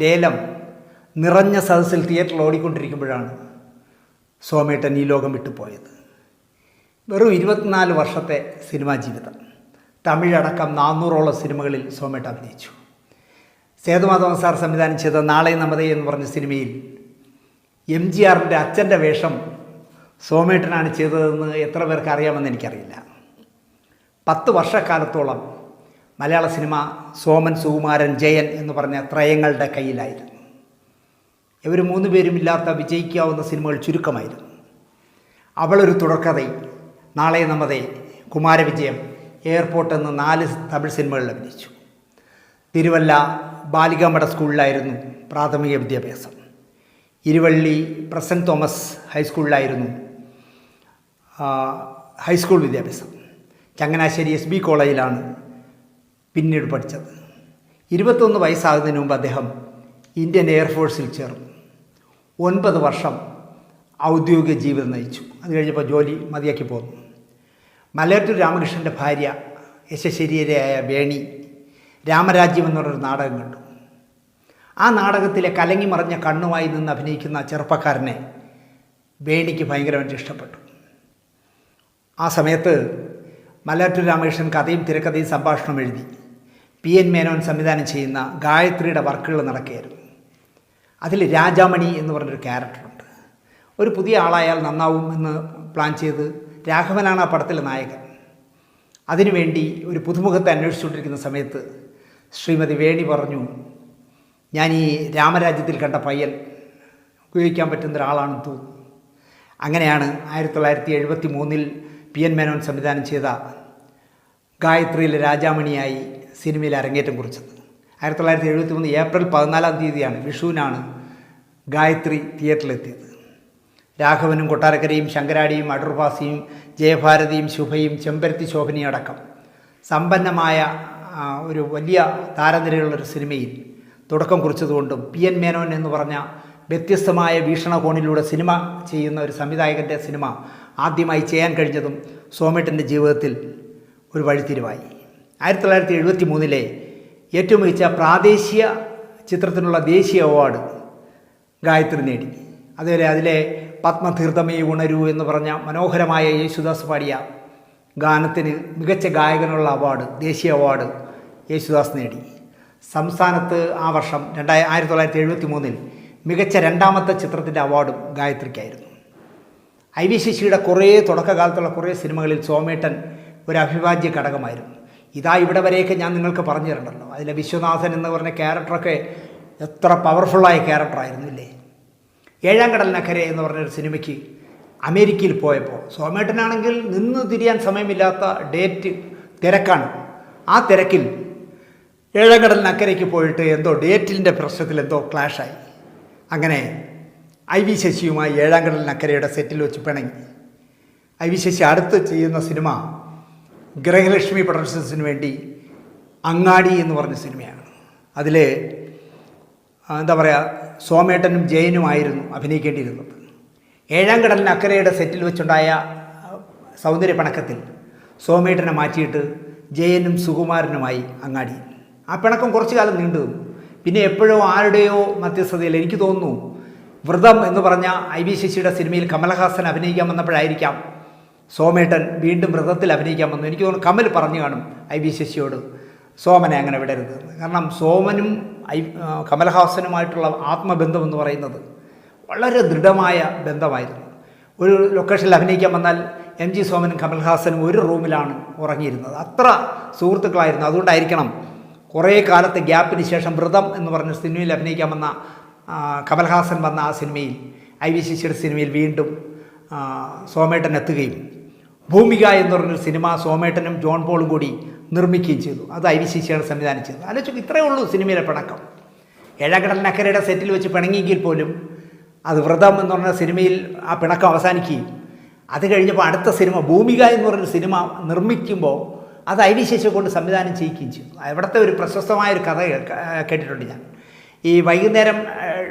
ലേലം നിറഞ്ഞ സദസ്സിൽ തിയേറ്ററിൽ ഓടിക്കൊണ്ടിരിക്കുമ്പോഴാണ് സോമേട്ടൻ ഈ ലോകം വിട്ടുപോയത്. വെറും 24 വർഷത്തെ സിനിമാ ജീവിതം. തമിഴടക്കം 400ഓളം സിനിമകളിൽ സോമേട്ടൻ അഭിനയിച്ചു. സേതുമാധവൻ സാർ സംവിധാനം ചെയ്ത നാളെ നമതേ എന്ന് പറഞ്ഞ സിനിമയിൽ MGRൻ്റെ അച്ഛൻ്റെ വേഷം സോമേട്ടനാണ് ചെയ്തതെന്ന് എത്ര പേർക്ക് അറിയാമെന്ന് എനിക്കറിയില്ല. 10 വർഷക്കാലത്തോളം മലയാള സിനിമ സോമൻ, സുകുമാരൻ, ജയൻ എന്ന് പറഞ്ഞ ത്രയങ്ങളുടെ കയ്യിലായിരുന്നു. ഇവർ 3 പേരുമില്ലാത്ത വിജയിക്കാവുന്ന സിനിമകൾ ചുരുക്കമായിരുന്നു. അവളൊരു തുടർക്കഥ, നാളെ നമതേ, കുമാരവിജയം, എയർപോർട്ട് എന്ന് 4 തമിഴ് സിനിമകളിൽ അഭിനയിച്ചു. തിരുവല്ല ബാലികാമഠ സ്കൂളിലായിരുന്നു പ്രാഥമിക വിദ്യാഭ്യാസം. ഇരുവള്ളി പ്രസൻറ്റ് തോമസ് ഹൈസ്കൂളിലായിരുന്നു ഹൈസ്കൂൾ വിദ്യാഭ്യാസം. ചങ്ങനാശ്ശേരി SB കോളേജിലാണ് പിന്നീട് പഠിച്ചത്. 21 വയസ്സാകുന്നതിന് മുമ്പ് അദ്ദേഹം ഇന്ത്യൻ എയർഫോഴ്സിൽ ചേർന്നു. 9 വർഷം ഔദ്യോഗിക ജീവിതം നയിച്ചു. അത് കഴിഞ്ഞപ്പോൾ ജോലി മതിയാക്കി പോന്നു. മലയാറ്റൂർ രാമകൃഷ്ണൻ്റെ ഭാര്യ യശശരീരയായ വേണി രാമരാജ്യം എന്നൊരു നാടകം കണ്ടു. ആ നാടകത്തിലെ കലങ്ങി മറിഞ്ഞ കണ്ണുമായി നിന്ന് അഭിനയിക്കുന്ന ചെറുപ്പക്കാരനെ വേണിക്ക് ഭയങ്കരമായിട്ട് ഇഷ്ടപ്പെട്ടു. ആ സമയത്ത് മലയാറ്റൂർ രാമകൃഷ്ണൻ കഥയും തിരക്കഥയും സംഭാഷണം എഴുതി PN മേനോൻ സംവിധാനം ചെയ്യുന്ന ഗായത്രിയുടെ വർക്കുകൾ നടക്കുകയായിരുന്നു. അതിൽ രാജാമണി എന്ന് പറഞ്ഞൊരു ക്യാരക്ടറുണ്ട്. ഒരു പുതിയ ആളായാൽ നന്നാവും എന്ന് പ്ലാൻ ചെയ്ത് രാഘവനാണ് ആ പടത്തിലെ നായകൻ. അതിനുവേണ്ടി ഒരു പുതുമുഖത്തെ അന്വേഷിച്ചുകൊണ്ടിരിക്കുന്ന സമയത്ത് ശ്രീമതി വേണി പറഞ്ഞു, ഞാൻ ഈ രാമരാജ്യത്തിൽ കണ്ട പയ്യൻ ഉപയോഗിക്കാൻ പറ്റുന്ന ഒരാളാണെന്ന് തോന്നുന്നു. അങ്ങനെയാണ് 1973 PN മേനോൻ സംവിധാനം ചെയ്ത ഗായത്രിയിലെ രാജാമണിയായി സിനിമയിൽ അരങ്ങേറ്റം കുറിച്ചത്. 1973 ഏപ്രിൽ 14 വിഷുവിനാണ് ഗായത്രി തിയേറ്ററിലെത്തിയത്. രാഘവനും കൊട്ടാരക്കരയും ശങ്കരാടിയും അടൂർഭാസിയും ജയഭാരതിയും ശുഭയും ചെമ്പരത്തി ശോഭനയും അടക്കം സമ്പന്നമായ ഒരു വലിയ താരനിരയുള്ളൊരു സിനിമയിൽ തുടക്കം കുറിച്ചതുകൊണ്ടും PN മേനോൻ എന്ന് പറഞ്ഞ വ്യത്യസ്തമായ വീക്ഷണകോണിലൂടെ സിനിമ ചെയ്യുന്ന ഒരു സംവിധായകൻ്റെ സിനിമ ആദ്യമായി ചെയ്യാൻ കഴിഞ്ഞതും സോമേട്ടൻ്റെ ജീവിതത്തിൽ ഒരു വഴിത്തിരിവായി. 1973 ഏറ്റവും മികച്ച പ്രാദേശിക ചിത്രത്തിനുള്ള ദേശീയ അവാർഡ് ഗായത്രി നേടി. അതുവരെ അതിലെ പത്മതീർത്ഥമേ ഉണരൂ എന്ന് പറഞ്ഞ മനോഹരമായ യേശുദാസ് പാടിയ ഗാനത്തിന് മികച്ച ഗായകനുള്ള അവാർഡ്, ദേശീയ അവാർഡ് യേശുദാസ് നേടി. സംസ്ഥാനത്ത് ആ വർഷം 1973 മികച്ച 2ാമത്തെ ചിത്രത്തിൻ്റെ അവാർഡും ഗായത്രിക്കായിരുന്നു. IV ശശിയുടെ കുറേ തുടക്കകാലത്തുള്ള കുറേ സിനിമകളിൽ സോമേട്ടൻ ഒരു അവിഭാജ്യ ഘടകമായിരുന്നു. ഇതാ ഇവിടെ വരെയൊക്കെ ഞാൻ നിങ്ങൾക്ക് പറഞ്ഞു തരണ്ടല്ലോ. അതിലെ വിശ്വനാഥൻ എന്ന് പറഞ്ഞ ക്യാരക്ടറൊക്കെ എത്ര പവർഫുള്ളായ ക്യാരക്ടറായിരുന്നു ഇല്ലേ. 7-ാം കടലിനക്കരെ എന്ന് പറഞ്ഞൊരു സിനിമയ്ക്ക് അമേരിക്കയിൽ പോയപ്പോൾ സോമേട്ടനാണെങ്കിൽ നിന്ന് തിരിയാൻ സമയമില്ലാത്ത ഡേറ്റ് തിരക്കാണ്. ആ തിരക്കിൽ 7-ാം കടലിനക്കരയ്ക്ക് പോയിട്ട് എന്തോ ഡേറ്റിൻ്റെ പ്രശ്നത്തിൽ എന്തോ ക്ലാഷായി. അങ്ങനെ IV ശശിയുമായി 7-ാം കടലിനക്കരയുടെ സെറ്റിൽ വെച്ച് പിണങ്ങി. IV ശശി അടുത്ത് ചെയ്യുന്ന സിനിമ ഗ്രഹലക്ഷ്മി പ്രൊഡക്ഷൻസിന് വേണ്ടി അങ്ങാടി എന്ന് പറഞ്ഞ സിനിമയാണ്. അതിൽ എന്താ പറയുക, സോമേട്ടനും ജയനുമായിരുന്നു അഭിനയിക്കേണ്ടിയിരുന്നത്. 7-ാം കടലിനക്കരയുടെ സെറ്റിൽ വെച്ചുണ്ടായ സൗന്ദര്യ പിണക്കത്തിൽ സോമേട്ടനെ മാറ്റിയിട്ട് ജയനും സുകുമാരനുമായി അങ്ങാടി. ആ പിണക്കം കുറച്ചു കാലം നീണ്ടു. പിന്നെ എപ്പോഴോ ആരുടെയോ മധ്യസ്ഥതയിൽ, എനിക്ക് തോന്നുന്നു വ്രതം എന്ന് പറഞ്ഞ IV ശശിയുടെ സിനിമയിൽ കമലഹാസൻ അഭിനയിക്കാൻ വന്നപ്പോഴായിരിക്കാം സോമേട്ടൻ വീണ്ടും വ്രതത്തിൽ അഭിനയിക്കാൻ വന്നു. എനിക്ക് തോന്നുന്നു കമൽ പറഞ്ഞു കാണും IV ശശിയോട്, സോമനെ അങ്ങനെ വിടരുത്. കാരണം സോമനും കമലഹാസനുമായിട്ടുള്ള ആത്മബന്ധം എന്ന് പറയുന്നത് വളരെ ദൃഢമായ ബന്ധമായിരുന്നു. ഒരു ലൊക്കേഷനിൽ അഭിനയിക്കാൻ വന്നാൽ MG സോമനും കമൽഹാസനും ഒരു റൂമിലാണ് ഉറങ്ങിയിരുന്നത്. അത്ര സുഹൃത്തുക്കളായിരുന്നു. അതുകൊണ്ടായിരിക്കണം കുറേ കാലത്തെ ഗ്യാപ്പിന് ശേഷം വ്രതം എന്ന് പറഞ്ഞ സിനിമയിൽ അഭിനയിക്കാൻ വന്ന കമൽഹാസൻ വന്ന ആ സിനിമയിൽ, IV ശശിയുടെ സിനിമയിൽ വീണ്ടും സോമേട്ടൻ എത്തുകയും ഭൂമിക എന്ന് പറഞ്ഞൊരു സിനിമ സോമേട്ടനും ജോൺ പോളും കൂടി നിർമ്മിക്കുകയും ചെയ്തു. അത് IV ശശിയാണ് സംവിധാനം ചെയ്തത്. ആലോചിച്ചു, ഇത്രയേ ഉള്ളൂ സിനിമയിലെ പിണക്കം. 7-ാം കടലിനക്കരയുടെ സെറ്റിൽ വെച്ച് പിണങ്ങിയെങ്കിൽ പോലും അത് വ്രതം എന്ന് പറഞ്ഞ സിനിമയിൽ ആ പിണക്കം അവസാനിക്കുകയും അത് കഴിഞ്ഞപ്പോൾ അടുത്ത സിനിമ ഭൂമിക എന്ന് പറഞ്ഞൊരു സിനിമ നിർമ്മിക്കുമ്പോൾ അത് IV ശശിയെ കൊണ്ട് സംവിധാനം ചെയ്യിക്കുകയും ചെയ്തു. അവിടുത്തെ ഒരു പ്രശസ്തമായൊരു കഥ കേട്ടിട്ടുണ്ട് ഞാൻ. ഈ വൈകുന്നേരം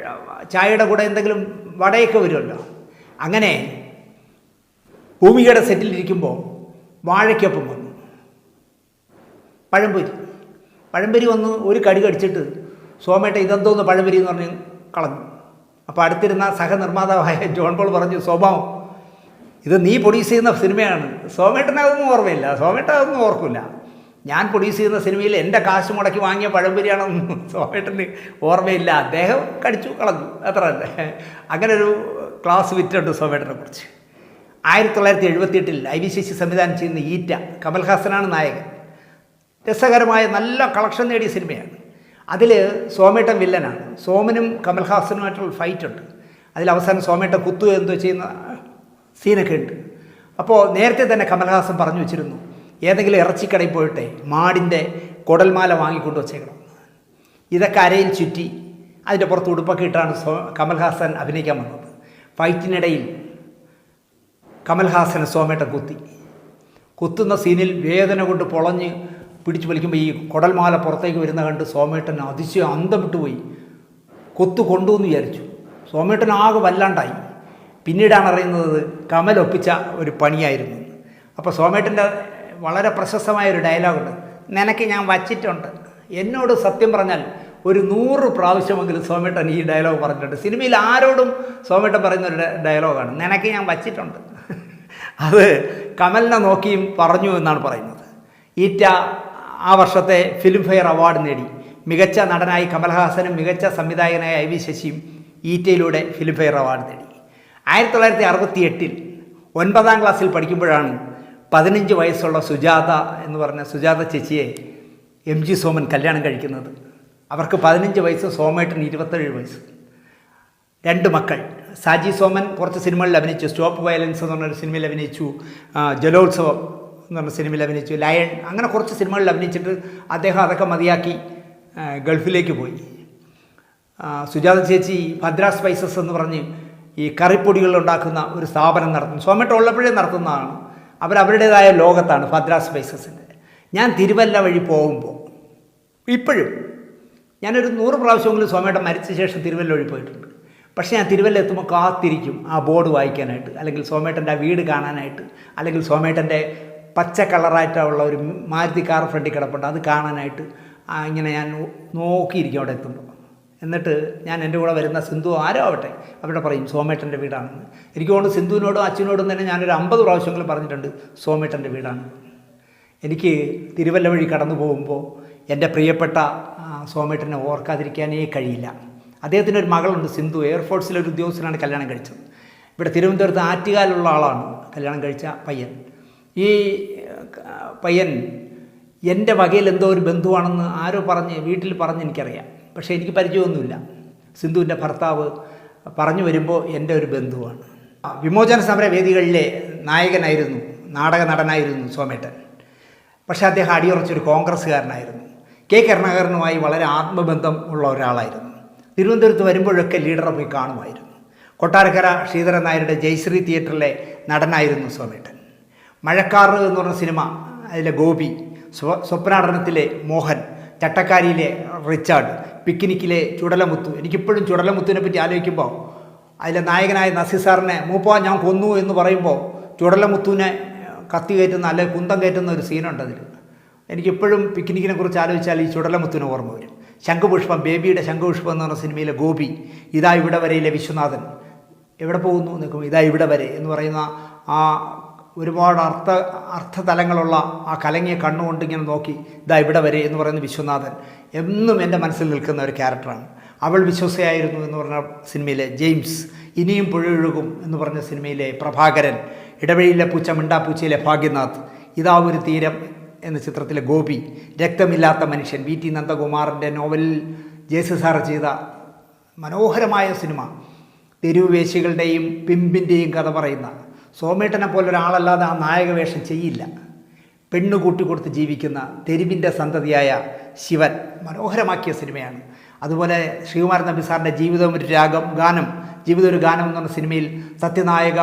ചായയുടെ കൂടെ എന്തെങ്കിലും വടയൊക്കെ വരുമല്ലോ. അങ്ങനെ ഭൂമികയുടെ സെറ്റിലിരിക്കുമ്പോൾ വാഴയ്ക്കൊപ്പം വന്നു പഴംപൊരി വന്ന് ഒരു കടി കടിച്ചിട്ട് സോമേട്ടൻ ഇതെന്തോന്ന് പഴംപൊരി എന്ന് പറഞ്ഞ് കളഞ്ഞു. അപ്പോൾ അടുത്തിരുന്ന സഹനിർമ്മാതാവായ ജോൺ പോൾ പറഞ്ഞു, സ്വഭാവം ഇത് നീ പ്രൊഡ്യൂസ് ചെയ്യുന്ന സിനിമയാണ്, സോമേട്ടന് അതൊന്നും ഓർമ്മയില്ല, സോമേട്ടൻ അതൊന്നും ഓർക്കില്ല. ഞാൻ പ്രൊഡ്യൂസ് ചെയ്യുന്ന സിനിമയിൽ എൻ്റെ കാശ് മുടക്കി വാങ്ങിയ പഴംപൊരിയാണെന്നും സോമേട്ടന് ഓർമ്മയില്ല. അദ്ദേഹം കടിച്ചു കളഞ്ഞു, അത്ര തന്നെ. അങ്ങനെ ഒരു ക്ലാസ് വിറ്റുണ്ട് സോമേട്ടനെ കുറിച്ച്. 1978 IVCC സംവിധാനം ചെയ്യുന്ന ഈറ്റ, കമൽഹാസനാണ് നായകൻ. രസകരമായ നല്ല കളക്ഷൻ നേടിയ സിനിമയാണ്. അതിൽ സോമേട്ടൻ വില്ലനാണ്. സോമനും കമൽഹാസനുമായിട്ടുള്ള ഫൈറ്റുണ്ട്. അതിൽ അവസാനം സോമേട്ടൻ കുത്തു എന്തോ ചെയ്യുന്ന സീനൊക്കെ ഉണ്ട്. അപ്പോൾ നേരത്തെ തന്നെ കമൽഹാസൻ പറഞ്ഞു വെച്ചിരുന്നു, ഏതെങ്കിലും ഇറച്ചിക്കടയിൽ പോയിട്ടെ മാടിൻ്റെ കുടൽമാല വാങ്ങിക്കൊണ്ട് വച്ചേക്കണം. ഇതൊക്കെ അരയിൽ ചുറ്റി അതിൻ്റെ പുറത്ത് ഉടുപ്പൊക്കെ ഇട്ടാണ് കമൽഹാസൻ അഭിനയിക്കാൻ വന്നത്. ഫൈറ്റിനിടയിൽ കമൽഹാസനെ സോമേട്ടൻ കുത്തുന്ന സീനിൽ വേദന കൊണ്ട് പൊളഞ്ഞ് പിടിച്ചു വലിക്കുമ്പോൾ ഈ കുടൽമാല പുറത്തേക്ക് വരുന്ന കണ്ട് സോമേട്ടൻ അതിശയം അന്തം വിട്ടുപോയി. കൊണ്ടുവന്ന് വിചാരിച്ചു. സോമേട്ടൻ ആകെ വല്ലാണ്ടായി. പിന്നീടാണ് അറിയുന്നത് കമൽ ഒപ്പിച്ച ഒരു പണിയായിരുന്നു. അപ്പോൾ സോമേട്ടൻ്റെ വളരെ പ്രശസ്തമായൊരു ഡയലോഗുണ്ട്, നിനക്ക് ഞാൻ വച്ചിട്ടുണ്ട്. എന്നോട് സത്യം പറഞ്ഞാൽ ഒരു 100 പ്രാവശ്യമെങ്കിലും സോമേട്ടൻ ഈ ഡയലോഗ് പറഞ്ഞിട്ടുണ്ട്. സിനിമയിൽ ആരോടും സോമേട്ടൻ പറയുന്ന ഒരു ഡയലോഗാണ്, നിനക്ക് ഞാൻ വച്ചിട്ടുണ്ട്. അത് കമലിനെ നോക്കിയും പറഞ്ഞു എന്നാണ് പറയുന്നത്. ഈറ്റ ആ വർഷത്തെ ഫിലിം ഫെയർ അവാർഡ് നേടി. മികച്ച നടനായി കമൽഹാസനും മികച്ച സംവിധായകനായ IV ശശിയും ഈറ്റയിലൂടെ ഫിലിം ഫെയർ അവാർഡ് നേടി. 1968 9ാം ക്ലാസ്സിൽ പഠിക്കുമ്പോഴാണ് 15 വയസ്സുള്ള സുജാത എന്ന് പറഞ്ഞ സുജാത ചേച്ചിയെ MG സോമൻ കല്യാണം കഴിക്കുന്നത്. അവർക്ക് 15 വയസ്സ്, സോമേട്ടൻ 27 വയസ്സ്. 2 മക്കൾ. സാജി സോമൻ കുറച്ച് സിനിമകളിൽ അഭിനയിച്ചു. സ്റ്റോപ്പ് വയലൻസ് എന്ന് പറഞ്ഞൊരു സിനിമയിൽ അഭിനയിച്ചു. ജലോത്സവം എന്ന് പറഞ്ഞ സിനിമയിൽ അഭിനയിച്ചു. ലയൺ, അങ്ങനെ കുറച്ച് സിനിമകളിൽ അഭിനയിച്ചിട്ട് അദ്ദേഹം അതൊക്കെ മതിയാക്കി ഗൾഫിലേക്ക് പോയി. സുജാത ചേച്ചി ഭദ്ര സ്പൈസസ് എന്ന് പറഞ്ഞ് ഈ കറിപ്പൊടികൾ ഉണ്ടാക്കുന്ന ഒരു സ്ഥാപനം നടത്തുന്നു. സോമേട്ടൻ ഉള്ളപ്പോഴേ നടത്തുന്നതാണ്. അവരുടേതായ ലോകത്താണ് ഭദ്ര സ്പൈസസിൻ്റെ. ഞാൻ തിരുവല്ല വഴി പോകുമ്പോൾ ഇപ്പോഴും ഞാനൊരു 100 പ്രാവശ്യമെങ്കിലും സോമേട്ടൻ മരിച്ച ശേഷം തിരുവല്ല വഴി പോയിട്ടുണ്ട്. പക്ഷേ ഞാൻ തിരുവല്ല എത്തുമ്പോൾ കാത്തിരിക്കും ആ ബോർഡ് വായിക്കാനായിട്ട്, അല്ലെങ്കിൽ സോമേട്ടൻ്റെ ആ വീട് കാണാനായിട്ട്, അല്ലെങ്കിൽ സോമേട്ടൻ്റെ പച്ച കളറായിട്ടുള്ള ഒരു മാരുതി കാർ ഫ്രണ്ടിൽ കിടപ്പുണ്ട്, അത് കാണാനായിട്ട് ഇങ്ങനെ ഞാൻ നോക്കിയിരിക്കും അവിടെ എത്തുമ്പോൾ. എന്നിട്ട് ഞാൻ എൻ്റെ കൂടെ വരുന്ന സിന്ധു ആരോ ആവട്ടെ അവിടെ പറയും സോമേട്ടൻ്റെ വീടാണെന്ന്. എനിക്ക് തോന്നുന്നു സിന്ധുവിനോടും അച്ഛനോടും തന്നെ ഞാനൊരു 50 പ്രാവശ്യങ്ങളും പറഞ്ഞിട്ടുണ്ട് സോമേട്ടൻ്റെ വീടാണ്. എനിക്ക് തിരുവല്ല വഴി കടന്നു പോകുമ്പോൾ എൻ്റെ പ്രിയപ്പെട്ട സോമേട്ടനെ ഓർക്കാതിരിക്കാനേ കഴിയില്ല. അദ്ദേഹത്തിൻ്റെ ഒരു മകളുണ്ട് സിന്ധു, എയർഫോഴ്സിലൊരു ഉദ്യോഗസ്ഥനാണ് കല്യാണം കഴിച്ചത്. ഇവിടെ തിരുവനന്തപുരത്ത് ആറ്റുകാലുള്ള ആളാണ് കല്യാണം കഴിച്ച പയ്യൻ. ഈ പയ്യൻ എൻ്റെ വകയിൽ എന്തോ ഒരു ബന്ധുവാണെന്ന് ആരോ വീട്ടിൽ പറഞ്ഞ് എനിക്കറിയാം. പക്ഷേ എനിക്ക് പരിചയമൊന്നുമില്ല. സിന്ധുവിൻ്റെ ഭർത്താവ് പറഞ്ഞു വരുമ്പോൾ എൻ്റെ ഒരു ബന്ധുവാണ്. വിമോചന സമര വേദികളിലെ നായകനായിരുന്നു, നാടക നടനായിരുന്നു സോമേട്ടൻ. പക്ഷേ അദ്ദേഹം അടിയുറച്ചൊരു കോൺഗ്രസ്സുകാരനായിരുന്നു. കരുണാകരനുമായി വളരെ ആത്മബന്ധം ഉള്ള ഒരാളായിരുന്നു. തിരുവനന്തപുരത്ത് വരുമ്പോഴൊക്കെ ലീഡറെ പോയി കാണുമായിരുന്നു. കൊട്ടാരക്കര ശ്രീധരൻ നായരുടെ ജയശ്രീ തിയേറ്ററിലെ നടനായിരുന്നു സോമേട്ടൻ. മഴക്കാറ് എന്ന് പറഞ്ഞ സിനിമ, അതിലെ ഗോപി, സ്വപ്നാടനത്തിലെ മോഹൻ, ചട്ടക്കാരിയിലെ റിച്ചാർഡ്, പിക്നിക്കിലെ ചുടലമുത്തു. എനിക്കിപ്പോഴും ചുടലമുത്തുവിനെ പറ്റി ആലോചിക്കുമ്പോൾ അതിലെ നായകനായ നസീർ സാറിനെ മൂപ്പ ഞാൻ കൊന്നു എന്ന് പറയുമ്പോൾ ചുടലമുത്തുവിനെ കത്തി കയറ്റുന്ന അല്ലെങ്കിൽ കുന്തം കയറ്റുന്ന ഒരു സീനുണ്ട് അതിൽ. എനിക്കിപ്പോഴും പിക്നിക്കിനെ കുറിച്ച് ആലോചിച്ചാൽ ഈ ചുടലമുത്തുവിന് ഓർമ്മ വരും. ശംഖുപുഷ്പം, ബേബിയുടെ ശംഖുപുഷ്പം എന്ന് പറഞ്ഞ സിനിമയിലെ ഗോപി, ഇതാ ഇവിടെ വരെയിലെ വിശ്വനാഥൻ, എവിടെ പോകുന്നു നിൽക്കും, ഇതാ ഇവിടെ വരെ എന്ന് പറയുന്ന ആ ഒരുപാട് അർത്ഥതലങ്ങളുള്ള ആ കലങ്ങിയ കണ്ണുകൊണ്ട് ഇങ്ങനെ നോക്കി ഇതാ ഇവിടെ വരെ എന്ന് പറയുന്ന വിശ്വനാഥൻ എന്നും എൻ്റെ മനസ്സിൽ നിൽക്കുന്ന ഒരു ക്യാരക്ടറാണ്. അവൾ വിശ്വസയായിരുന്നു എന്ന് പറഞ്ഞ സിനിമയിലെ ജെയിംസ്, ഇനിയും പുഴയൊഴുകും എന്ന് പറഞ്ഞ സിനിമയിലെ പ്രഭാകരൻ, ഇടവഴിയിലെ പൂച്ച മിണ്ടാപ്പൂച്ചയിലെ ഭാഗ്യനാഥ്, ഇതാ ഒരു തീരം എന്ന ചിത്രത്തിലെ ഗോപി, രക്തമില്ലാത്ത മനുഷ്യൻ, VT നന്ദകുമാറിൻ്റെ നോവലിൽ ജേസി സാറ് ചെയ്ത മനോഹരമായ സിനിമ, തെരുവ് വേശികളുടെയും പിമ്പിൻ്റെയും കഥ പറയുന്ന. സോമേട്ടനെ പോലൊരാളല്ലാതെ ആ നായക വേഷം ചെയ്യില്ല. പെണ്ണു കൂട്ടിക്കൊടുത്ത് ജീവിക്കുന്ന തെരുവിൻ്റെ സന്തതിയായ ശിവൻ, മനോഹരമാക്കിയ സിനിമയാണ്. അതുപോലെ ശ്രീകുമാരൻ നമ്പി സാറിൻ്റെ ജീവിതം ഒരു ഗാനം എന്ന് പറഞ്ഞ സിനിമയിൽ സത്യനായക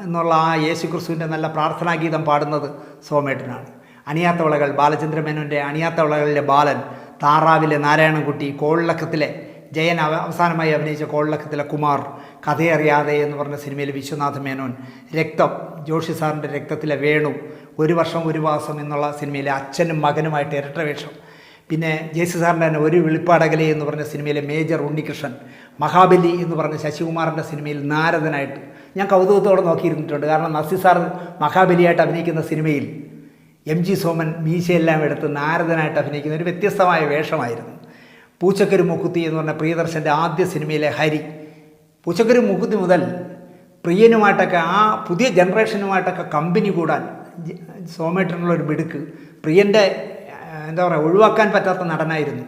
എന്നുള്ള ആ യേശുക്രിസ്തുവിൻ്റെ നല്ല പ്രാർത്ഥനാഗീതം പാടുന്നത് സോമേട്ടനാണ്. അണിയാത്തവളകൾ, ബാലചന്ദ്രമേനോൻ്റെ അണിയാത്തവളകളിലെ ബാലൻ, താറാവിലെ നാരായണൻകുട്ടി, കോളിളക്കത്തിലെ ജയൻ അവസാനമായി അഭിനയിച്ച കോളിളക്കത്തിലെ കുമാർ, കഥയറിയാതെ എന്ന് പറഞ്ഞ സിനിമയിൽ വിശ്വനാഥ മേനോൻ, രക്തം, ജോഷി സാറിൻ്റെ രക്തത്തിലെ വേണു, ഒരു വർഷം ഒരു മാസം എന്നുള്ള സിനിമയിലെ അച്ഛനും മകനുമായിട്ട് ഇരട്ട വേഷം, പിന്നെ ജയസി സാറിൻ്റെ തന്നെ ഒരു വെളിപ്പാടകലെ എന്ന് പറഞ്ഞ സിനിമയിലെ മേജർ ഉണ്ണികൃഷ്ണൻ, മഹാബലി എന്ന് പറഞ്ഞ ശശികുമാറിൻ്റെ സിനിമയിൽ നാരദനായിട്ട് ഞാൻ കൗതുകത്തോടെ നോക്കിയിരുന്നിട്ടുണ്ട്. കാരണം നസീർ സാർ മഹാബലിയായിട്ട് അഭിനയിക്കുന്ന സിനിമയിൽ MG സോമൻ മീശയെല്ലാം എടുത്ത് നാരദനായിട്ട് അഭിനയിക്കുന്ന ഒരു വ്യത്യസ്തമായ വേഷമായിരുന്നു. പൂച്ചക്കരു മുക്കുത്തി എന്ന് പറഞ്ഞ പ്രിയദർശൻ്റെ ആദ്യ സിനിമയിലെ ഹരി. പൂച്ചക്കരു മുക്കുത്തി മുതൽ പ്രിയനുമായിട്ടൊക്കെ ആ പുതിയ ജനറേഷനുമായിട്ടൊക്കെ കമ്പനി കൂടാൻ സോമേട്ടനുള്ളൊരു മിടുക്ക്. പ്രിയൻ്റെ എന്താ പറയുക, ഒഴിവാക്കാൻ പറ്റാത്ത നടനായിരുന്നു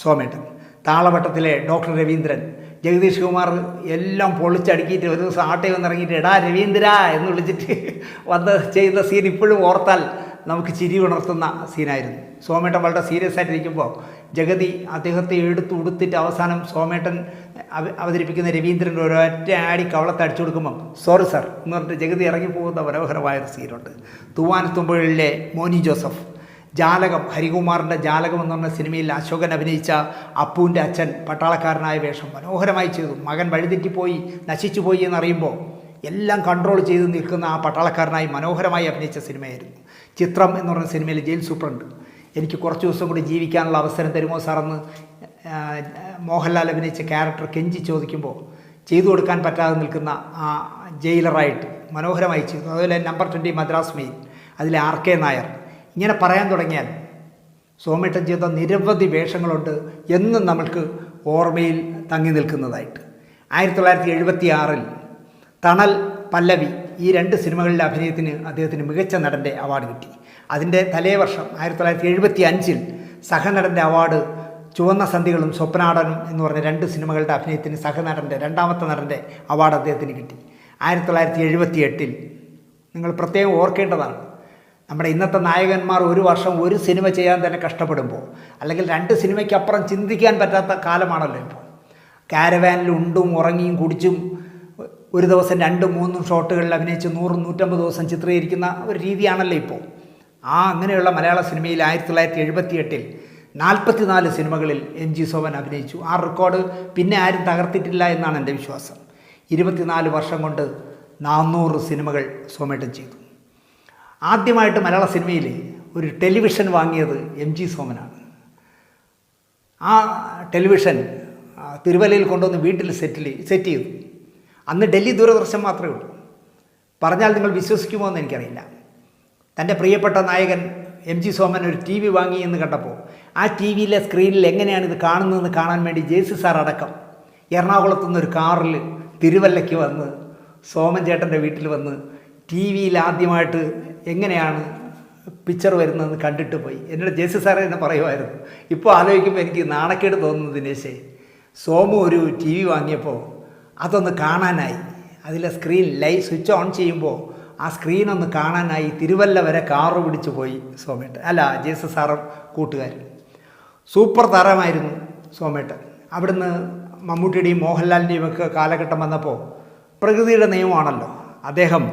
സോമേട്ടൻ. താളവട്ടത്തിലെ ഡോക്ടർ രവീന്ദ്രൻ, ജഗദീഷ് കുമാർ എല്ലാം പൊളിച്ചടുക്കിയിട്ട് ഒരു ദിവസം ആട്ടയിൽ വന്നിറങ്ങിയിട്ട് എടാ രവീന്ദ്ര എന്ന് വിളിച്ചിട്ട് വന്ന് ചെയ്ത സീൻ ഇപ്പോഴും ഓർത്താൽ നമുക്ക് ചിരി ഉണർത്തുന്ന സീനായിരുന്നു. സോമേട്ടൻ വളരെ സീരിയസ് ആയിട്ടിരിക്കുമ്പോൾ ജഗതി അദ്ദേഹത്തെ എടുത്ത് ഉടുത്തിട്ട് അവസാനം സോമേട്ടൻ അവതരിപ്പിക്കുന്ന രവീന്ദ്രൻ ഒരൊറ്റ ആടി കവളത്ത് അടിച്ചു കൊടുക്കുമ്പം സോറി സാർ എന്ന് പറഞ്ഞിട്ട് ജഗതി ഇറങ്ങിപ്പോകുന്ന മനോഹരമായൊരു സീനുണ്ട്. തൂവാനത്തുമ്പുഴയിലെ മോനി ജോസഫ്, ജാലകം, ഹരികുമാറിൻ്റെ ജാലകം എന്ന് പറഞ്ഞ സിനിമയിൽ അശോകൻ അഭിനയിച്ച അപ്പുവിൻ്റെ അച്ഛൻ പട്ടാളക്കാരനായ വേഷം മനോഹരമായി ചെയ്തു. മകൻ വഴിതെറ്റിപ്പോയി നശിച്ചു പോയി എന്നറിയുമ്പോൾ എല്ലാം കൺട്രോൾ ചെയ്ത് നിൽക്കുന്ന ആ പട്ടാളക്കാരനായി മനോഹരമായി അഭിനയിച്ച സിനിമയായിരുന്നു. ചിത്രം എന്ന് പറഞ്ഞ സിനിമയിൽ ജയിൽ സൂപ്രണ്ട്, എനിക്ക് കുറച്ച് ദിവസം കൂടി ജീവിക്കാനുള്ള അവസരം തരുമോ സാറെന്ന് മോഹൻലാൽ അഭിനയിച്ച ക്യാരക്ടർ കെഞ്ചി ചോദിക്കുമ്പോൾ ചെയ്തു കൊടുക്കാൻ പറ്റാതെ നിൽക്കുന്ന ആ ജയിലറായിട്ട് മനോഹരമായി ചെയ്തു. അതുപോലെ നമ്പർ 20 മദ്രാസ് മെയിൽ, അതിലെ RK നായർ. ഇങ്ങനെ പറയാൻ തുടങ്ങിയാൽ സോമേട്ടൻ ചെയ്ത നിരവധി വേഷങ്ങളുണ്ട് എന്നും നമ്മൾക്ക് ഓർമ്മയിൽ തങ്ങി നിൽക്കുന്നതായിട്ട്. 1976 തണൽ, പല്ലവി ഈ 2 സിനിമകളിലെ അഭിനയത്തിന് അദ്ദേഹത്തിന് മികച്ച നടൻ്റെ അവാർഡ് കിട്ടി. അതിൻ്റെ തലേ വർഷം 1975 സഹനടൻ്റെ അവാർഡ് ചുവന്ന സന്ധികളും സ്വപ്നാടനും എന്ന് പറഞ്ഞ 2 സിനിമകളുടെ അഭിനയത്തിന് സഹനടൻ്റെ രണ്ടാമത്തെ നടൻ്റെ അവാർഡ് അദ്ദേഹത്തിന് കിട്ടി. 1978 നിങ്ങൾ പ്രത്യേകം ഓർക്കേണ്ടതാണ്, നമ്മുടെ ഇന്നത്തെ നായകന്മാർ ഒരു വർഷം ഒരു സിനിമ ചെയ്യാൻ തന്നെ കഷ്ടപ്പെടുമ്പോൾ, അല്ലെങ്കിൽ 2 സിനിമയ്ക്കപ്പുറം ചിന്തിക്കാൻ പറ്റാത്ത കാലമാണല്ലോ ഇപ്പോൾ. കാരവാനിൽ ഉണ്ടും ഉറങ്ങിയും കുടിച്ചും ഒരു ദിവസം 2-3 ഷോട്ടുകളിൽ അഭിനയിച്ച് 100-150 ദിവസം ചിത്രീകരിക്കുന്ന ഒരു രീതിയാണല്ലോ ഇപ്പോൾ. അങ്ങനെയുള്ള മലയാള സിനിമയിൽ 1978 44 സിനിമകളിൽ MG സോമൻ അഭിനയിച്ചു. ആ റെക്കോർഡ് പിന്നെ ആരും തകർത്തിട്ടില്ല എന്നാണ് എൻ്റെ വിശ്വാസം. 24 വർഷം കൊണ്ട് 400 സിനിമകൾ സോമേട്ടൻ ചെയ്തു. ആദ്യമായിട്ട് മലയാള സിനിമയിൽ ഒരു ടെലിവിഷൻ വാങ്ങിയത് MG സോമനാണ്. ആ ടെലിവിഷൻ തിരുവല്ലയിൽ കൊണ്ടുവന്ന് വീട്ടിൽ സെറ്റ് ചെയ്തു. അന്ന് ഡൽഹി ദൂരദർശൻ മാത്രമേ ഉള്ളൂ. പറഞ്ഞാൽ നിങ്ങൾ വിശ്വസിക്കുമോ എന്ന് എനിക്കറിയില്ല. തൻ്റെ പ്രിയപ്പെട്ട നായകൻ MG സോമൻ ഒരു TV വാങ്ങി എന്ന് കണ്ടപ്പോൾ ആ TV സ്ക്രീനിൽ എങ്ങനെയാണ് ഇത് കാണുന്നതെന്ന് കാണാൻ വേണ്ടി ജയസി സാർ അടക്കം എറണാകുളത്തു നിന്നൊരു കാറിൽ തിരുവല്ലയ്ക്ക് വന്ന് സോമൻ ചേട്ടൻ്റെ വീട്ടിൽ വന്ന് TV ആദ്യമായിട്ട് എങ്ങനെയാണ് പിക്ചർ വരുന്നതെന്ന് കണ്ടിട്ട് പോയി. എന്നോട് ജയസി സാറെ എന്നെ പറയുമായിരുന്നു. ഇപ്പോൾ ആലോചിക്കുമ്പോൾ എനിക്ക് നാണക്കേട് തോന്നുന്നു ദിനേശേ, സോമു ഒരു TV വാങ്ങിയപ്പോൾ അതൊന്ന് കാണാനായി, അതിലെ സ്ക്രീൻ ലൈവ് സ്വിച്ച് ഓൺ ചെയ്യുമ്പോൾ ആ സ്ക്രീനൊന്ന് കാണാനായി തിരുവല്ല വരെ കാറ് പിടിച്ചു പോയി സോമേട്ടൻ, ജയസി സാറും കൂട്ടുകാരും. സൂപ്പർ താരമായിരുന്നു സോമേട്ടൻ. അവിടുന്ന് മമ്മൂട്ടിയുടെയും മോഹൻലാലിൻ്റെയും ഒക്കെ കാലഘട്ടം വന്നപ്പോൾ പ്രകൃതിയുടെ നിയമമാണല്ലോ, അദ്ദേഹം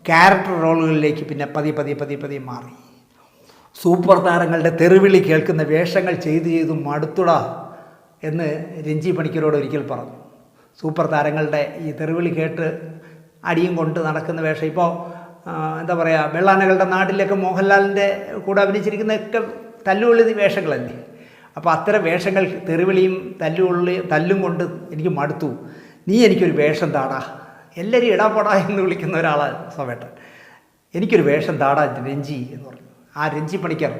ക്യാരക്ടർ റോളുകളിലേക്ക് പിന്നെ പതിയെ മാറി. സൂപ്പർ താരങ്ങളുടെ തെറിവിളി കേൾക്കുന്ന വേഷങ്ങൾ ചെയ്തു മടുത്തുടാ എന്ന് രഞ്ജി പണിക്കരോട് ഒരിക്കൽ പറഞ്ഞു. സൂപ്പർ താരങ്ങളുടെ ഈ തെറിവിളി കേട്ട് അടിയും കൊണ്ട് നടക്കുന്ന വേഷം ഇപ്പോൾ എന്താ പറയുക, വെള്ളാനകളുടെ നാട്ടിലൊക്കെ മോഹൻലാലിൻ്റെ കൂടെ അഭിനയിച്ചിരിക്കുന്നതൊക്കെ തല്ലുകൊള്ളി വേഷങ്ങളല്ലേ. അപ്പോൾ അത്തരം വേഷങ്ങൾ തെറിവിളിയും തല്ലും കൊണ്ട് എനിക്ക് മടുത്തു, നീ എനിക്കൊരു വേഷം താടാ, എല്ലാവരും ഇടാപ്പൊടാ എന്ന് വിളിക്കുന്ന ഒരാളാണ് സോമേട്ടൻ, എനിക്കൊരു വേഷം താടാ രഞ്ജി എന്ന് പറഞ്ഞു. ആ രഞ്ജി പണിക്കർ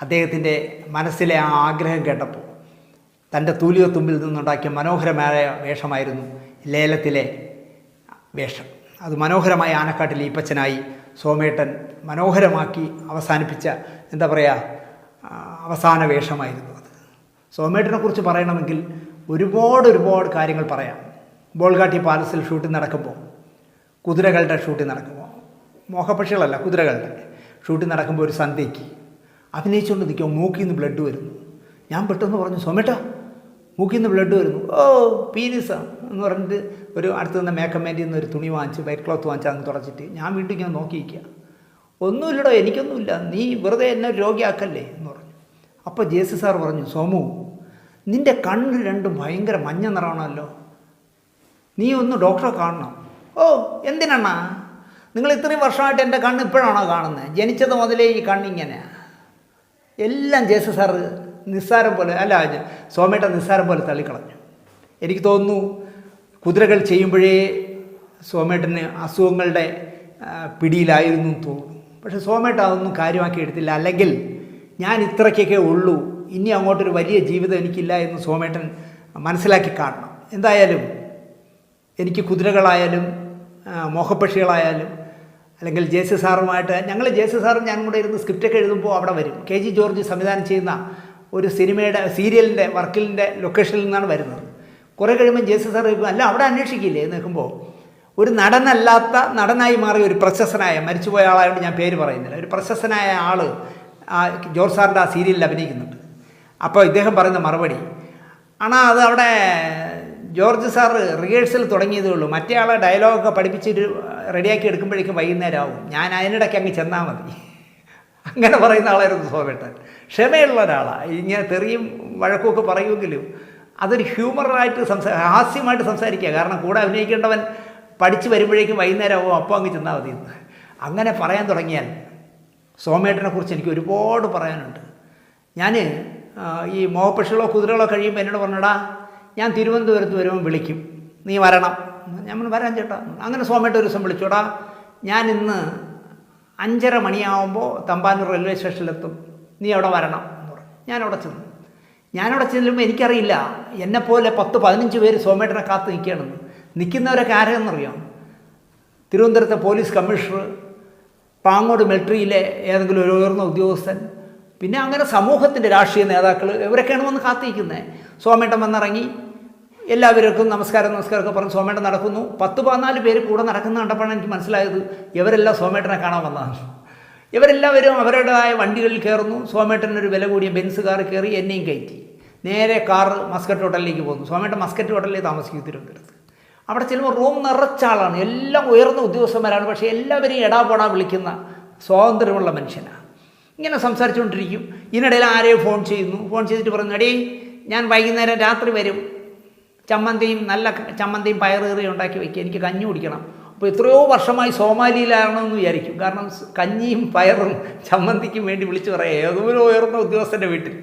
അദ്ദേഹത്തിൻ്റെ മനസ്സിലെ ആ ആഗ്രഹം കേട്ടപ്പോൾ തൻ്റെ തൂലിയോ തുമ്പിൽ നിന്നുണ്ടാക്കിയ മനോഹരമായ വേഷമായിരുന്നു ലേലത്തിലെ വേഷം. അത് മനോഹരമായ ആനക്കാട്ടിൽ ഈപ്പച്ചനായി സോമേട്ടൻ മനോഹരമാക്കി അവസാനിപ്പിച്ച എന്താ പറയുക അവസാന വേഷമായിരുന്നു അത്. സോമേട്ടനെ കുറിച്ച് പറയണമെങ്കിൽ ഒരുപാട് കാര്യങ്ങൾ പറയാം. ബോൾഗാട്ടി പാലസിൽ ഷൂട്ടിംഗ് നടക്കുമ്പോൾ, കുതിരകളുടെ ഷൂട്ടിംഗ് നടക്കുമ്പോൾ, മോഹപക്ഷികളല്ല കുതിരകളുടെ ഷൂട്ടിംഗ് നടക്കുമ്പോൾ ഒരു സന്ധ്യയ്ക്ക് അഭിനയിച്ചുകൊണ്ട് നിൽക്കുമ്പോൾ മൂക്കിൽ നിന്ന് ബ്ലഡ് വരുന്നു. ഞാൻ പെട്ടെന്ന് പറഞ്ഞു, സോമേട്ടാ മൂക്കിൽ നിന്ന് ബ്ലഡ് വരുന്നു. പീരീസാണ് എന്ന് പറഞ്ഞിട്ട് ഒരു അടുത്ത് നിന്ന് മേക്കമ്മേൻ്റെ നിന്ന് ഒരു തുണി വാങ്ങിച്ച് വൈറ്റ് ക്ലോത്ത് വാങ്ങിച്ച് അങ്ങ് തുടച്ചിട്ട് ഞാൻ വീട്ടിൽ ഇങ്ങനെ നോക്കിയിരിക്കുക. ഒന്നുമില്ലടോ, എനിക്കൊന്നുമില്ല, നീ വെറുതെ എന്നെ രോഗിയാക്കല്ലേ എന്ന് പറഞ്ഞു. അപ്പോൾ ജയസി സാർ പറഞ്ഞു, സോമു നിൻ്റെ കണ്ണ് രണ്ടും ഭയങ്കര മഞ്ഞ നിറമാണല്ലോ, നീ ഒന്ന് ഡോക്ടറെ കാണണം. എന്തിനാണാ, നിങ്ങൾ ഇത്രയും വർഷമായിട്ട് എൻ്റെ കണ്ണ് ഇപ്പോഴാണോ കാണുന്നത്? ജനിച്ചത് മുതലേ ഈ കണ്ണിങ്ങനെ. എല്ലാം ജയസി സാറ് നിസ്സാരം പോലെ സോമേട്ടൻ നിസ്സാരം പോലെ തള്ളിക്കളഞ്ഞു. എനിക്ക് തോന്നുന്നു കുതിരകൾ ചെയ്യുമ്പോഴേ സോമേട്ടന് അസുഖങ്ങളുടെ പിടിയിലായിരുന്നു എന്ന് തോന്നുന്നു. പക്ഷേ സോമേട്ടൻ അതൊന്നും കാര്യമാക്കി എടുത്തില്ല. അല്ലെങ്കിൽ ഞാൻ ഇത്രയ്ക്കൊക്കെ ഉള്ളൂ, ഇനി അങ്ങോട്ടൊരു വലിയ ജീവിതം എനിക്കില്ല എന്ന് സോമേട്ടൻ മനസ്സിലാക്കി കാണണം. എന്തായാലും എനിക്ക് കുതിരകളായാലും മോഹപ്പക്ഷികളായാലും അല്ലെങ്കിൽ ജെ.സി. സാറുമായിട്ട് ഞങ്ങൾ ജെ.സി. സാറും ഞാനും കൂടെ ഇരുന്ന് സ്ക്രിപ്റ്റൊക്കെ എഴുതുമ്പോൾ അവിടെ വരും. കെ.ജി. ജോർജ് സംവിധാനം ചെയ്യുന്ന ഒരു സീരിയലിൻ്റെ വർക്കിലിൻ്റെ ലൊക്കേഷനിൽ നിന്നാണ് വരുന്നത്. കുറേ കഴിയുമ്പോൾ ജെ.സി. സാർ ചോദിക്കും, അല്ല അവിടെ അന്വേഷിക്കില്ലേ എന്ന് നിൽക്കുമ്പോൾ ഒരു നടനല്ലാത്ത നടനായി മാറിയ ഒരു പ്രശസ്തനായ, മരിച്ചുപോയ ആളായതുകൊണ്ട് ഞാൻ പേര് പറയുന്നില്ല, ഒരു പ്രശസ്തനായ ആൾ ജോർജ് സാറിൻ്റെ ആ സീരിയലിൽ അഭിനയിക്കുന്നുണ്ട്. അപ്പോൾ ഇദ്ദേഹം പറയുന്ന മറുപടി, അത് അവിടെ ജോർജ് സാർ റിഹേഴ്സൽ തുടങ്ങിയതേ ഉള്ളൂ, മറ്റേ ആളെ ഡയലോഗൊക്കെ പഠിപ്പിച്ചിട്ട് റെഡിയാക്കി എടുക്കുമ്പോഴേക്കും വൈകുന്നേരം ആവും, ഞാൻ അതിനിടയ്ക്ക് അങ്ങ് ചെന്നാൽ മതി. അങ്ങനെ പറയുന്ന ആളായിരുന്നു സോമേട്ടൻ. ക്ഷമയുള്ള ഒരാളാണ്. ഇങ്ങനെ തെറിയും വഴക്കുമൊക്കെ പറയുമെങ്കിലും അതൊരു ഹ്യൂമറായിട്ട് ഹാസ്യമായിട്ട് സംസാരിക്കുക. കാരണം കൂടെ അഭിനയിക്കേണ്ടവൻ പഠിച്ച് വരുമ്പോഴേക്കും വൈകുന്നേരം ആവും, അപ്പോൾ അങ്ങ് ചെന്നാൽ മതി. അങ്ങനെ പറയാൻ തുടങ്ങിയാൽ സോമേട്ടനെ കുറിച്ച് എനിക്ക് ഒരുപാട് പറയാനുണ്ട്. ഞാൻ ഈ മോഹപ്പക്ഷികളോ കുതിരകളോ കഴിയുമ്പോൾ എന്നോട് പറഞ്ഞടാ, ഞാൻ തിരുവനന്തപുരത്ത് വരുമ്പോൾ വിളിക്കും, നീ വരണം. ഞാൻ വരാൻ ചേട്ടാ. അങ്ങനെ സോമേട്ടൻ ഒരു ദിവസം വിളിച്ചോടാ, ഞാൻ ഇന്ന് 5:30 മണിയാവുമ്പോൾ തമ്പാനൂർ റെയിൽവേ സ്റ്റേഷനിലെത്തും, നീ അവിടെ വരണം എന്ന് പറഞ്ഞു. ഞാനവിടെ ചെല്ലുമ്പോൾ എനിക്കറിയില്ല എന്നെപ്പോലെ 10-15 പേര് സോമേട്ടനെ കാത്ത് നിൽക്കുകയാണെന്ന്. നിൽക്കുന്നവരൊക്കെ ആരെയെന്നറിയാം? തിരുവനന്തപുരത്തെ പോലീസ് കമ്മീഷണർ, പാങ്ങോട് മിലിറ്ററിയിലെ ഏതെങ്കിലും ഒരു ഉയർന്ന ഉദ്യോഗസ്ഥൻ, പിന്നെ അങ്ങനെ സമൂഹത്തിൻ്റെ രാഷ്ട്രീയ നേതാക്കൾ, ഇവരൊക്കെയാണ് വന്ന് കാത്തിരിക്കുന്നത്. സോമേട്ടൻ വന്നിറങ്ങി എല്ലാവർക്കും നമസ്കാരമൊക്കെ പറഞ്ഞ് സോമേട്ടൻ നടക്കുന്നു. 10-14 പേര് കൂടെ നടക്കുന്ന കണ്ടപ്പോഴാണ് എനിക്ക് മനസ്സിലായത് ഇവരെല്ലാം സോമേട്ടനെ കാണാൻ വന്നതാണ്. ഇവരെല്ലാവരും അവരുടേതായ വണ്ടികളിൽ കയറുന്നു. സോമേട്ടനൊരു വില കൂടിയ ബെൻസ് കാറ് കയറി എന്നെയും കയറ്റി നേരെ കാറ് മസ്കറ്റ് ഹോട്ടലിലേക്ക് പോകുന്നു. സോമേട്ടൻ മസ്കറ്റ് ഹോട്ടലിൽ താമസിക്കും തിരുവനന്തപുരത്ത്. അവിടെ ചെല്ലുമ്പോൾ റൂം നിറച്ച ആളാണ്, എല്ലാം ഉയർന്ന ഉദ്യോഗസ്ഥന്മാരാണ്. പക്ഷേ എല്ലാവരെയും എടാപോടാ വിളിക്കുന്ന സ്വാതന്ത്ര്യമുള്ള മനുഷ്യനാണ്. ഇങ്ങനെ സംസാരിച്ചുകൊണ്ടിരിക്കും. ഇതിനിടയിൽ ആരെയും ഫോൺ ചെയ്തിട്ട് പറഞ്ഞു, എടീ ഞാൻ വൈകുന്നേരം രാത്രി വരും, നല്ല ചമ്മന്തിയും പയറുകറിയും ഉണ്ടാക്കി വയ്ക്കുക, എനിക്ക് കഞ്ഞി കുടിക്കണം. അപ്പോൾ എത്രയോ വർഷമായി സോമാലിയിലാണെന്ന് വിചാരിക്കും. കാരണം കഞ്ഞിയും പയറും ചമ്മന്തിക്കും വേണ്ടി വിളിച്ചു പറയാം ഏതൊരു ഉയർന്ന ഉദ്യോഗസ്ഥൻ്റെ വീട്ടിൽ.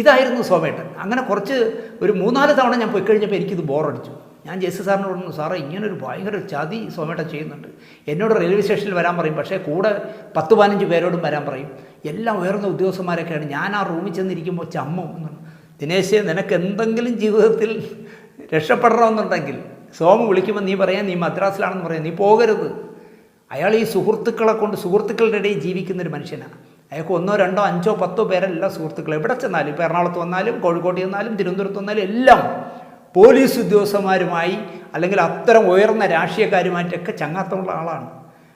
ഇതായിരുന്നു സോമേട്ടൻ. അങ്ങനെ ഒരു 3-4 തവണ ഞാൻ പോയി കഴിഞ്ഞപ്പോൾ എനിക്കിത് ബോറടിച്ചു. ഞാൻ ജെ.സി. സാറിനോട് പറഞ്ഞു, സാറേ ഇങ്ങനൊരു ഭയങ്കര ചതി സോമേട്ടൻ ചെയ്യുന്നുണ്ട്. എന്നോട് റെയിൽവേ സ്റ്റേഷനിൽ വരാൻ പറയും, പക്ഷേ കൂടെ 10-15 പേരോടും വരാൻ പറയും. എല്ലാം ഉയർന്ന ഉദ്യോഗസ്ഥന്മാരൊക്കെയാണ്. ഞാൻ ആ റൂമിൽ ചെന്നിരിക്കുമ്പോൾ ചമ്മും എന്നാണ്. ദിനേശ്, നിനക്ക് എന്തെങ്കിലും ജീവിതത്തിൽ രക്ഷപ്പെടണമെന്നുണ്ടെങ്കിൽ സോമു വിളിക്കുമ്പോൾ നീ പറയാം നീ മദ്രാസിലാണെന്ന് പറയാം, നീ പോകരുത്. അയാൾ ഈ സുഹൃത്തുക്കളുടെ ഇടയിൽ ജീവിക്കുന്നൊരു മനുഷ്യനാണ്. അയാൾക്ക് 1, 2, 5, 10 പേരല്ല സുഹൃത്തുക്കൾ. എവിടെ ചെന്നാലും, ഇപ്പോൾ എറണാകുളത്ത് വന്നാലും കോഴിക്കോട്ട് ചെന്നാലും തിരുവനന്തപുരത്ത് വന്നാലും എല്ലാം പോലീസ് ഉദ്യോഗസ്ഥന്മാരുമായി അല്ലെങ്കിൽ അത്തരം ഉയർന്ന രാഷ്ട്രീയക്കാരുമായിട്ടൊക്കെ ചങ്ങാത്തമുള്ള ആളാണ്.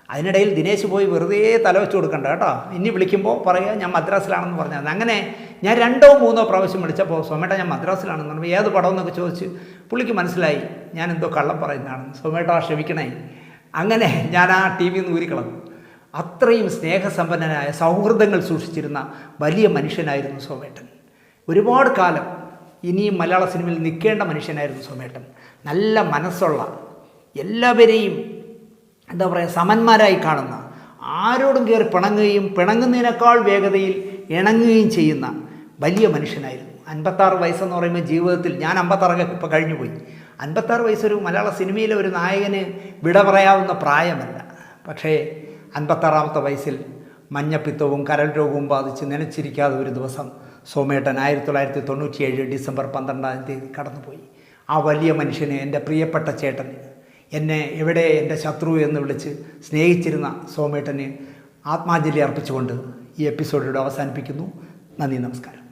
അതിനിടയിൽ ദിനേശ് പോയി വെറുതെ തല വെച്ച് കൊടുക്കണ്ട കേട്ടോ. ഇനി വിളിക്കുമ്പോൾ പറയുക ഞാൻ മദ്രാസിലാണെന്ന് പറഞ്ഞത്. അങ്ങനെ ഞാൻ 2-3 പ്രാവശ്യം വിളിച്ചപ്പോൾ സോമേട്ട ഞാൻ മദ്രാസിലാണെന്ന് പറഞ്ഞു. ഏത് പടം എന്നൊക്കെ ചോദിച്ച് പുള്ളിക്ക് മനസ്സിലായി ഞാൻ എന്തോ കള്ളം പറയുന്നതാണെന്ന്. സോമേട്ട ക്ഷമിക്കണേ. അങ്ങനെ ഞാൻ ആ ടി വിയിൽ നിന്ന് ഊരിക്കളഞ്ഞു. അത്രയും സ്നേഹസമ്പന്നനായ സൗഹൃദങ്ങൾ സൂക്ഷിച്ചിരുന്ന വലിയ മനുഷ്യനായിരുന്നു സോമേട്ടൻ. ഒരുപാട് കാലം ഇനിയും മലയാള സിനിമയിൽ നിൽക്കേണ്ട മനുഷ്യനായിരുന്നു സോമേട്ടൻ. നല്ല മനസ്സുള്ള, എല്ലാവരെയും സമന്മാരായി കാണുന്ന, ആരോടും കയറി പിണങ്ങുന്നതിനേക്കാൾ വേഗതയിൽ ഇണങ്ങുകയും ചെയ്യുന്ന വലിയ മനുഷ്യനായിരുന്നു. 56 വയസ്സെന്ന് പറയുമ്പോൾ ജീവിതത്തിൽ ഞാൻ 56 ഇപ്പോൾ കഴിഞ്ഞു പോയി. 56 വയസ്സൊരു മലയാള സിനിമയിലെ ഒരു നായകന് വിട പറയാവുന്ന പ്രായമല്ല. പക്ഷേ 56ാമത്തെ വയസ്സിൽ മഞ്ഞപ്പിത്തവും കരൾ രോഗവും ബാധിച്ച് നനച്ചിരിക്കാതെ ഒരു ദിവസം സോമേട്ടൻ 1997 ഡിസംബർ 12-ാം തീയതി കടന്നുപോയി. ആ വലിയ മനുഷ്യന്, എൻ്റെ പ്രിയപ്പെട്ട ചേട്ടന്, എന്നെ എവിടെ എൻ്റെ ശത്രു എന്ന് വിളിച്ച് സ്നേഹിച്ചിരുന്ന സോമേട്ടന് ആത്മാഞ്ജലി അർപ്പിച്ചുകൊണ്ട് ഈ എപ്പിസോഡിലൂടെ അവസാനിപ്പിക്കുന്നു. നന്ദി, നമസ്കാരം.